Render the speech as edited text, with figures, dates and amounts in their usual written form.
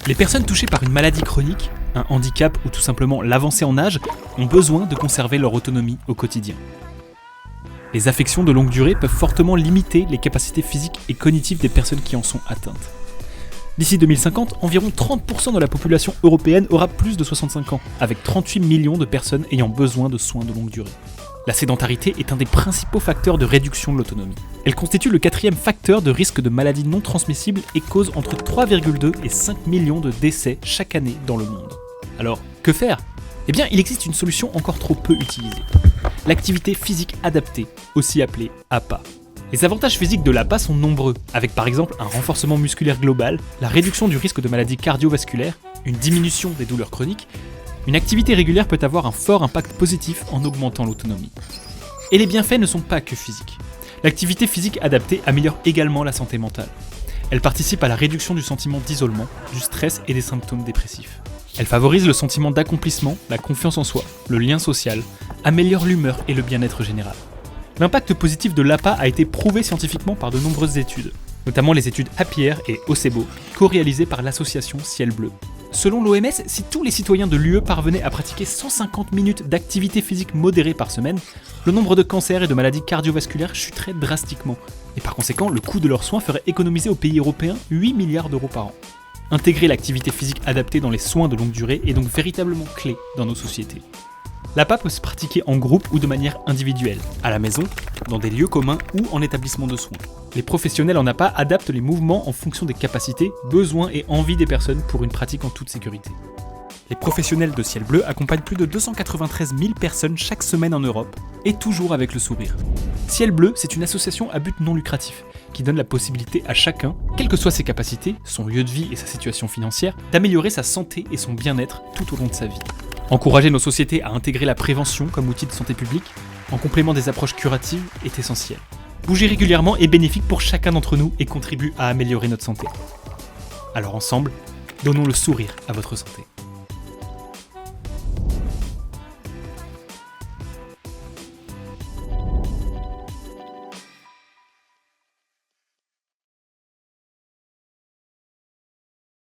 Les personnes touchées par une maladie chronique, un handicap ou tout simplement l'avancée en âge ont besoin de conserver leur autonomie au quotidien. Les affections de longue durée peuvent fortement limiter les capacités physiques et cognitives des personnes qui en sont atteintes. D'ici 2050, environ 30% de la population européenne aura plus de 65 ans, avec 38 millions de personnes ayant besoin de soins de longue durée. La sédentarité est un des principaux facteurs de réduction de l'autonomie. Elle constitue le 4e facteur de risque de maladies non transmissibles et cause entre 3,2 et 5 millions de décès chaque année dans le monde. Alors, que faire ? Eh bien, il existe une solution encore trop peu utilisée. L'activité physique adaptée, aussi appelée APA. Les avantages physiques de l'APA sont nombreux, avec par exemple un renforcement musculaire global, la réduction du risque de maladies cardiovasculaires, une diminution des douleurs chroniques. Une activité régulière peut avoir un fort impact positif en augmentant l'autonomie. Et les bienfaits ne sont pas que physiques. L'activité physique adaptée améliore également la santé mentale. Elle participe à la réduction du sentiment d'isolement, du stress et des symptômes dépressifs. Elle favorise le sentiment d'accomplissement, la confiance en soi, le lien social, améliore l'humeur et le bien-être général. L'impact positif de l'APA a été prouvé scientifiquement par de nombreuses études, notamment les études Happier et Ocebo, co-réalisées par l'association Ciel Bleu. Selon l'OMS, si tous les citoyens de l'UE parvenaient à pratiquer 150 minutes d'activité physique modérée par semaine, le nombre de cancers et de maladies cardiovasculaires chuterait drastiquement. Et par conséquent, le coût de leurs soins ferait économiser aux pays européens 8 milliards d'euros par an. Intégrer l'activité physique adaptée dans les soins de longue durée est donc véritablement clé dans nos sociétés. L'APA peut se pratiquer en groupe ou de manière individuelle, à la maison, dans des lieux communs ou en établissement de soins. Les professionnels en APA adaptent les mouvements en fonction des capacités, besoins et envies des personnes pour une pratique en toute sécurité. Les professionnels de Ciel Bleu accompagnent plus de 293 000 personnes chaque semaine en Europe, et toujours avec le sourire. Ciel Bleu, c'est une association à but non lucratif, qui donne la possibilité à chacun, quelles que soient ses capacités, son lieu de vie et sa situation financière, d'améliorer sa santé et son bien-être tout au long de sa vie. Encourager nos sociétés à intégrer la prévention comme outil de santé publique, en complément des approches curatives, est essentiel. Bouger régulièrement est bénéfique pour chacun d'entre nous et contribue à améliorer notre santé. Alors ensemble, donnons le sourire à votre santé.